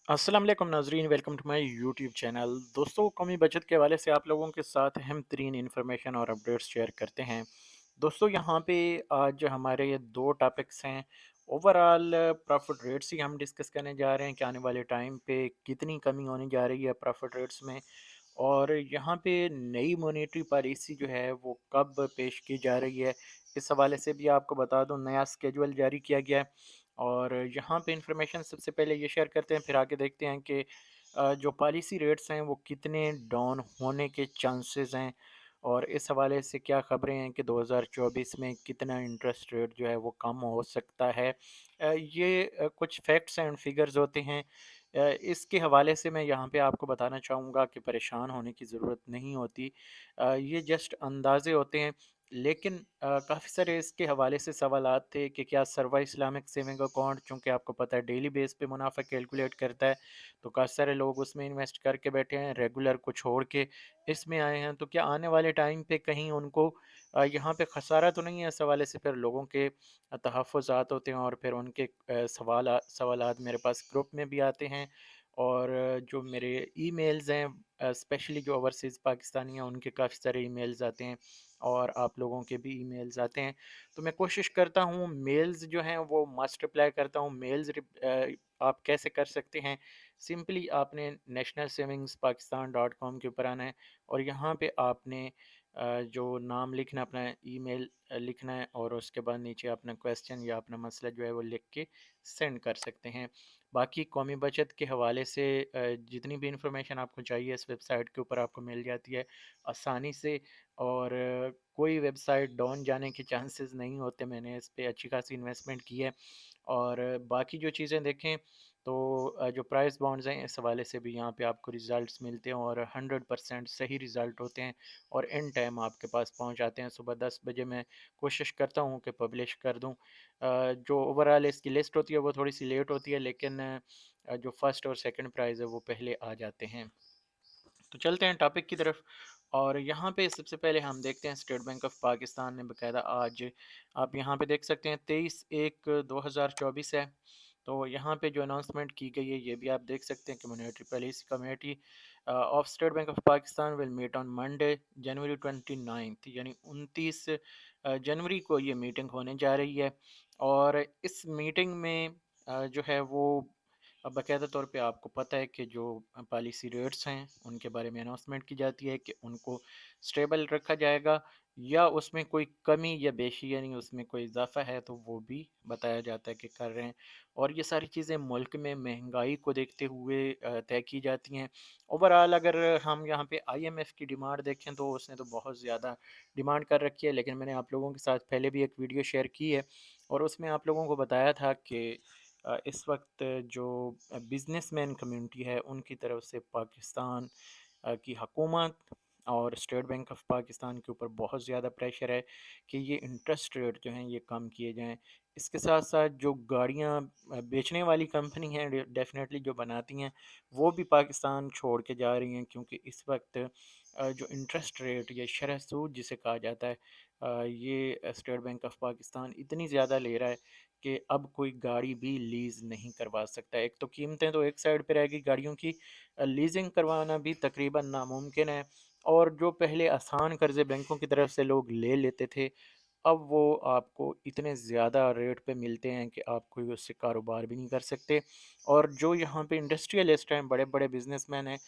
अस्सलाम वालेकुम नाजरीन, welcome to my YouTube channel. दोस्तों, कौमी बचत के हवाले से आप लोगों के साथ अहम तरीन इन्फॉर्मेशन और अपडेट्स शेयर करते हैं। दोस्तों, यहाँ पे आज हमारे ये दो टॉपिक्स हैं। ओवरऑल प्रॉफिट रेट्स ही हम डिस्कस करने जा रहे हैं कि आने वाले टाइम पे कितनी कमी होने जा रही है प्रॉफिट रेट्स में, और यहाँ पे नई मॉनेटरी पॉलिसी जो है वो कब पेश की जा रही है। इस हवाले से भी आपको बता दूं, नया स्केजुअल जारी किया गया है। और यहाँ पे इंफॉर्मेशन सबसे पहले ये शेयर करते हैं, फिर आगे देखते हैं कि जो पॉलिसी रेट्स हैं वो कितने डाउन होने के चांसेस हैं, और इस हवाले से क्या ख़बरें हैं कि 2024 में कितना इंटरेस्ट रेट जो है वो कम हो सकता है। ये कुछ फैक्ट्स एंड फिगर्स होते हैं। इसके हवाले से मैं यहाँ पे आपको बताना चाहूँगा कि परेशान होने की ज़रूरत नहीं होती। ये जस्ट अंदाज़े होते हैं। लेकिन काफ़ी सारे इसके हवाले से सवालात थे कि क्या सर्वा इस्लामिक सेविंग अकाउंट, चूँकि आपको पता है डेली बेस पे मुनाफा कैलकुलेट करता है, तो काफ़ी सारे लोग उसमें इन्वेस्ट करके बैठे हैं, रेगुलर को छोड़ के इसमें आए हैं। तो क्या आने वाले टाइम पे कहीं उनको यहाँ पे खसारा तो नहीं है? इस हवाले से फिर लोगों के तहफ़्फ़ुज़ात होते हैं, और फिर उनके सवालात मेरे पास ग्रुप में भी आते हैं। और जो मेरे ईमेल्स हैं, स्पेशली जो ओवरसीज़ पाकिस्तानी हैं, उनके काफ़ी सारे ईमेल्स आते हैं, और आप लोगों के भी ईमेल्स आते हैं। तो मैं कोशिश करता हूँ मेल्स जो हैं वो मस्ट रिप्लाई करता हूँ। आप कैसे कर सकते हैं? सिंपली आपने national savings Pakistan dot com के ऊपर आना है, और यहाँ पे आपने जो नाम लिखना, अपना ईमेल लिखना है, और उसके बाद नीचे अपना क्वेश्चन या अपना मसला जो है वो लिख के सेंड कर सकते हैं। बाकी कौमी बचत के हवाले से जितनी भी इंफॉर्मेशन आपको चाहिए इस वेबसाइट के ऊपर आपको मिल जाती है आसानी से। और कोई वेबसाइट डाउन जाने के चांसेस नहीं होते। मैंने इस पे अच्छी खासी इन्वेस्टमेंट की है। और बाकी जो चीज़ें देखें तो जो प्राइस बॉन्ड्स हैं, इस हवाले से भी यहाँ पे आपको रिज़ल्ट्स मिलते हैं, और 100% सही रिज़ल्ट होते हैं, और इन टाइम आपके पास पहुँच जाते हैं। सुबह 10 बजे मैं कोशिश करता हूँ कि पब्लिश कर दूँ। जो ओवरऑल इसकी लिस्ट होती है वो थोड़ी सी लेट होती है, लेकिन जो फर्स्ट और सेकंड प्राइज़ है वो पहले आ जाते हैं। तो चलते हैं टॉपिक की तरफ। और यहाँ पे सबसे पहले हम देखते हैं, स्टेट बैंक ऑफ पाकिस्तान ने बकायदा आज, आप यहाँ पे देख सकते हैं, 23/1/2024 है। तो यहाँ पे जो अनाउंसमेंट की गई है ये भी आप देख सकते हैं कि monetary policy committee of State Bank of Pakistan will meet on Monday January 29, यानी 29 जनवरी को ये मीटिंग होने जा रही है। और इस मीटिंग में जो है वो अब बाकायदा तौर पे आपको पता है कि जो पॉलिसी रेट्स हैं उनके बारे में अनाउंसमेंट की जाती है कि उनको स्टेबल रखा जाएगा, या उसमें कोई कमी या बेशी, यानी उसमें कोई इजाफा है तो वो भी बताया जाता है कि कर रहे हैं। और ये सारी चीज़ें मुल्क में महंगाई को देखते हुए तय की जाती हैं। ओवरऑल अगर हम यहाँ पे आईएमएफ की डिमांड देखें तो उसने तो बहुत ज़्यादा डिमांड कर रखी है, लेकिन मैंने आप लोगों के साथ पहले भी एक वीडियो शेयर की है, और उसमें आप लोगों को बताया था कि इस वक्त जो बिजनेसमैन कम्युनिटी है उनकी तरफ से पाकिस्तान की हकूमत और स्टेट बैंक ऑफ पाकिस्तान के ऊपर बहुत ज़्यादा प्रेशर है कि ये इंटरेस्ट रेट जो हैं ये कम किए जाएं। इसके साथ साथ जो गाड़ियां बेचने वाली कंपनी हैं, डेफिनेटली जो बनाती हैं, वो भी पाकिस्तान छोड़ के जा रही हैं, क्योंकि इस वक्त जो इंटरेस्ट रेट या शरह सूद जिसे कहा जाता है, ये स्टेट बैंक ऑफ पाकिस्तान इतनी ज़्यादा ले रहा है कि अब कोई गाड़ी भी लीज़ नहीं करवा सकता। एक तो कीमतें तो एक साइड पे रहेगी गाड़ियों की, लीजिंग करवाना भी तकरीबन नामुमकिन है। और जो पहले आसान कर्ज़े बैंकों की तरफ से लोग ले लेते थे, अब वो आपको इतने ज़्यादा रेट पे मिलते हैं कि आप कोई उससे कारोबार भी नहीं कर सकते। और जो यहाँ पे इंडस्ट्रियलिस्ट हैं, बड़े बड़े बिजनेसमैन हैं,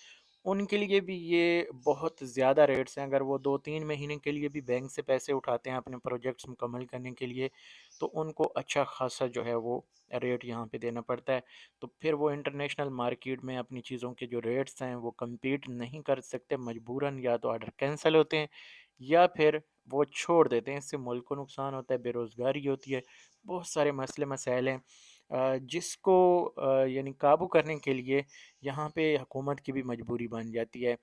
उनके लिए भी ये बहुत ज़्यादा रेट्स हैं। अगर वो 2-3 महीने के लिए भी बैंक से पैसे उठाते हैं अपने प्रोजेक्ट्स मुकम्मल करने के लिए, तो उनको अच्छा खासा जो है वो रेट यहाँ पे देना पड़ता है। तो फिर वो इंटरनेशनल मार्केट में अपनी चीज़ों के जो रेट्स हैं वो कम्पीट नहीं कर सकते, मजबूरन या तो ऑर्डर कैंसिल होते हैं या फिर वो छोड़ देते हैं। इससे मुल्क को नुकसान होता है, बेरोज़गारी होती है, बहुत सारे मसले मसाइल हैं जिसको यानी काबू करने के लिए यहाँ पे हुकूमत की भी मजबूरी बन जाती है।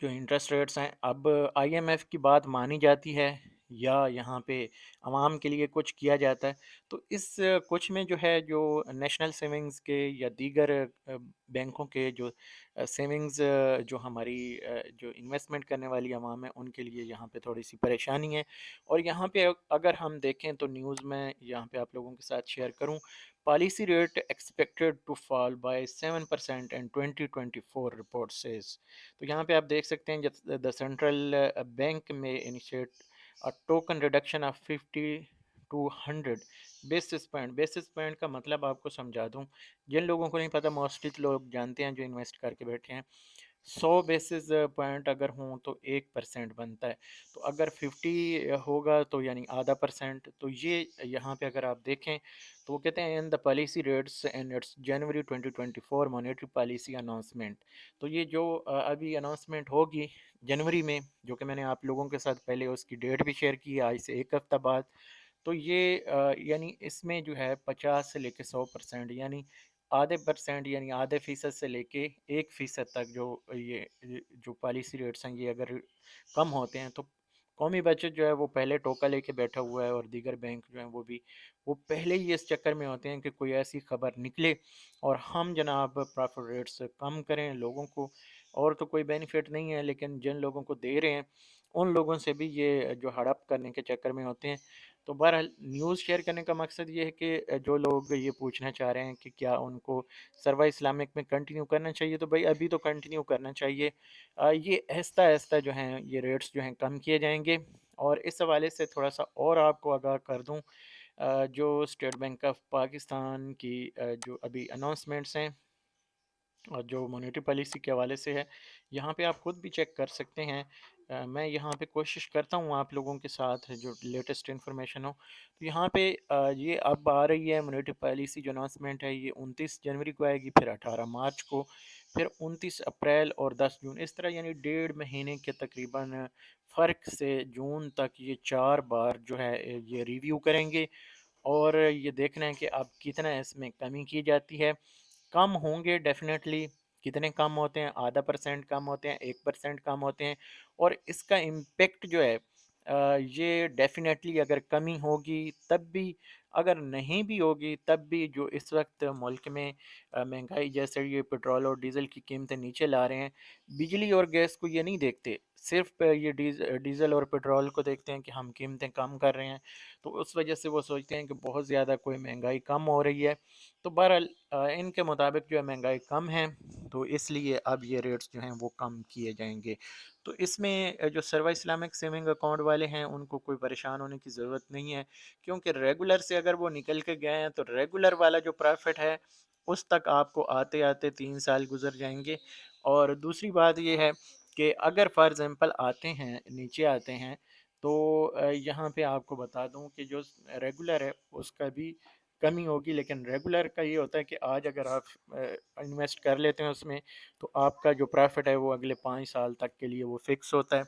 जो इंटरेस्ट रेट्स हैं, अब आईएमएफ की बात मानी जाती है या यहाँ पे आवाम के लिए कुछ किया जाता है। तो इस कुछ में जो है, जो नेशनल सेविंग्स के या दीगर बैंकों के जो सेविंग्स, जो हमारी जो इन्वेस्टमेंट करने वाली आवाम है उनके लिए यहाँ पे थोड़ी सी परेशानी है। और यहाँ पे अगर हम देखें तो न्यूज़ में यहाँ पे आप लोगों के साथ शेयर करूँ, policy rate expected to fall by 7% in 2024 report says. तो यहाँ पे आप देख सकते हैं जब द सेंट्रल बैंक में initiate a token reduction of 50 to 100 basis point का मतलब आपको समझा दूं, जिन लोगों को नहीं पता, मोस्टली लोग जानते हैं जो इन्वेस्ट करके बैठे हैं, 100 बेसिस पॉइंट अगर हों तो 1% बनता है। तो अगर 50 होगा तो यानी आधा परसेंट। तो ये यहाँ पे अगर आप देखें तो वो कहते हैं in the policy rates and it's January 2024 monetary policy announcement. तो ये जो अभी अनाउंसमेंट होगी जनवरी में, जो कि मैंने आप लोगों के साथ पहले उसकी डेट भी शेयर की है आज से एक हफ्ता बाद। तो ये यानी इसमें जो है 50 से लेके 100% यानी आधे परसेंट यानी आधे फ़ीसद से लेके 1% तक जो ये जो पॉलिसी रेट्स हैं ये अगर कम होते हैं तो कौमी बजट जो है वो पहले टोका लेके बैठा हुआ है, और दीगर बैंक जो हैं वो पहले ही इस चक्कर में होते हैं कि कोई ऐसी खबर निकले और हम जनाब प्रॉफिट रेट्स कम करें लोगों को। और तो कोई बेनिफिट नहीं है, लेकिन जिन लोगों को दे रहे हैं उन लोगों से भी ये जो हड़प करने के चक्कर में होते हैं। तो बहरहाल न्यूज़ शेयर करने का मकसद ये है कि जो लोग ये पूछना चाह रहे हैं कि क्या उनको सर्वा इस्लामिक में कंटिन्यू करना चाहिए, तो भाई अभी तो कंटिन्यू करना चाहिए। ये आहिस्ता आहिस्ता जो हैं ये रेट्स जो हैं कम किए जाएंगे। और इस हवाले से थोड़ा सा और आपको आगाह कर दूं, जो स्टेट बैंक ऑफ पाकिस्तान की जो अभी अनाउंसमेंट्स हैं और जो मॉनेटरी पॉलिसी के हवाले से है, यहाँ पे आप खुद भी चेक कर सकते हैं। मैं यहाँ पे कोशिश करता हूँ आप लोगों के साथ जो लेटेस्ट इन्फॉर्मेशन हो। तो यहाँ पे ये अब आ रही है मॉनेटरी पॉलिसी जो अनाउंसमेंट है, ये 29 जनवरी को आएगी, फिर 18 मार्च को, फिर 29 अप्रैल और 10 जून, इस तरह यानी 1.5 महीने के तकरीबन फ़र्क से जून तक ये 4 बार जो है ये रिव्यू करेंगे। और ये देखना है कि अब कितना इसमें कमी की जाती है। कम होंगे डेफिनेटली। कितने कम होते हैं? आधा परसेंट कम होते हैं, 1% कम होते हैं। और इसका इम्पेक्ट जो है ये डेफिनेटली अगर कमी होगी तब भी, अगर नहीं भी होगी तब भी, जो इस वक्त मुल्क में महंगाई, जैसे ये पेट्रोल और डीज़ल की कीमतें नीचे ला रहे हैं, बिजली और गैस को ये नहीं देखते, सिर्फ ये डीज़ल और पेट्रोल को देखते हैं कि हम कीमतें कम कर रहे हैं। तो उस वजह से वो सोचते हैं कि बहुत ज़्यादा कोई महंगाई कम हो रही है। तो बहरहाल इनके मुताबिक जो है महंगाई कम है, तो इसलिए अब ये रेट्स जो हैं वो कम किए जाएंगे। तो इसमें जो सर्वा इस्लामिक सेविंग अकाउंट वाले हैं उनको कोई परेशान होने की ज़रूरत नहीं है, क्योंकि रेगुलर से अगर वो निकल के गए हैं तो रेगुलर वाला जो प्रॉफिट है उस तक आपको आते आते 3 साल गुजर जाएंगे। और दूसरी बात ये है कि अगर फॉर एग्ज़ाम्पल आते हैं, नीचे आते हैं, तो यहाँ पे आपको बता दूं कि जो रेगुलर है उसका भी कमी होगी। लेकिन रेगुलर का ये होता है कि आज अगर आप इन्वेस्ट कर लेते हैं उसमें, तो आपका जो प्रॉफिट है वो अगले 5 साल तक के लिए वो फिक्स होता है।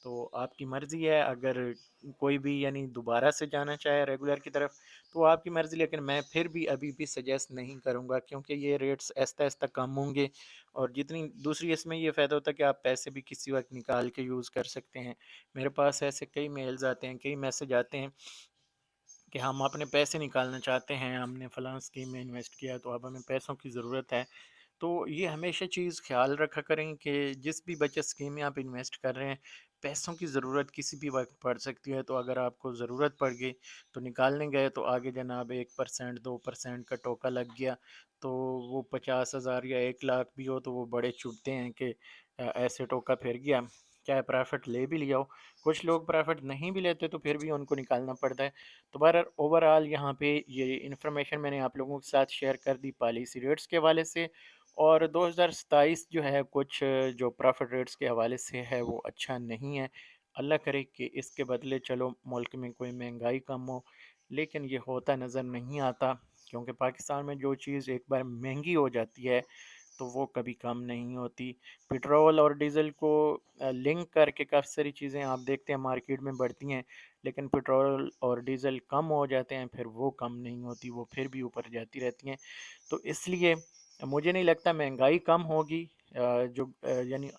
तो आपकी मर्ज़ी है, अगर कोई भी यानी दोबारा से जाना चाहे रेगुलर की तरफ तो आपकी मर्ज़ी, लेकिन मैं फिर भी अभी भी सजेस्ट नहीं करूँगा, क्योंकि ये रेट्स आहिस्ता आहिस्ता कम होंगे। और जितनी दूसरी इसमें ये फ़ायदा होता है कि आप पैसे भी किसी वक्त निकाल के यूज़ कर सकते हैं। मेरे पास ऐसे कई मेल्स आते हैं, कई मैसेज आते हैं कि हम अपने पैसे निकालना चाहते हैं, हमने फ़लाँ स्कीम में इन्वेस्ट किया तो अब हमें पैसों की ज़रूरत है। तो ये हमेशा चीज़ ख्याल रखा करें कि जिस भी बचत स्कीम में आप इन्वेस्ट कर रहे हैं, पैसों की ज़रूरत किसी भी वक्त पड़ सकती है। तो अगर आपको ज़रूरत पड़ गई तो निकालने गए तो आगे जनाब 1% 2% का टोका लग गया, तो वो 50,000 या 1 लाख भी हो तो वो बड़े चुभते हैं कि ऐसे टोका फिर गया, चाहे प्रॉफिट ले भी लिया हो। कुछ लोग प्रॉफिट नहीं भी लेते तो फिर भी उनको निकालना पड़ता है। तो बहरहाल ओवरऑल यहाँ पे ये इन्फॉर्मेशन मैंने आप लोगों के साथ शेयर कर दी पॉलिसी रेट्स के हवाले से। और 2027 जो है कुछ जो प्रॉफिट रेट्स के हवाले से है वो अच्छा नहीं है। अल्लाह करे कि इसके बदले चलो मुल्क में कोई महंगाई कम हो, लेकिन ये होता नज़र नहीं आता, क्योंकि पाकिस्तान में जो चीज़ एक बार महंगी हो जाती है तो वो कभी कम नहीं होती। पेट्रोल और डीज़ल को लिंक करके काफ़ी सारी चीज़ें आप देखते हैं मार्केट में बढ़ती हैं, लेकिन पेट्रोल और डीज़ल कम हो जाते हैं फिर वो कम नहीं होती, वो फिर भी ऊपर जाती रहती हैं। तो इसलिए मुझे नहीं लगता महंगाई कम होगी। यानी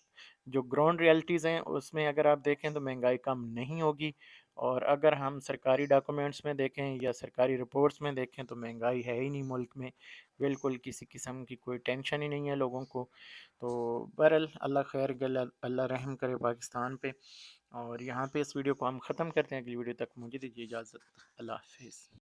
जो ग्राउंड रियलिटीज़ हैं उसमें अगर आप देखें तो महंगाई कम नहीं होगी। और अगर हम सरकारी डॉक्यूमेंट्स में देखें या सरकारी रिपोर्ट्स में देखें तो महंगाई है ही नहीं मुल्क में, बिल्कुल किसी किस्म की कोई टेंशन ही नहीं है लोगों को। तो बहरहाल अल्लाह खैर गल, अल्लाह रहम करे पाकिस्तान पे। और यहाँ पे इस वीडियो को हम ख़त्म करते हैं, अगली वीडियो तक मुझे दीजिए इजाज़त। अल्लाह हाफिज़।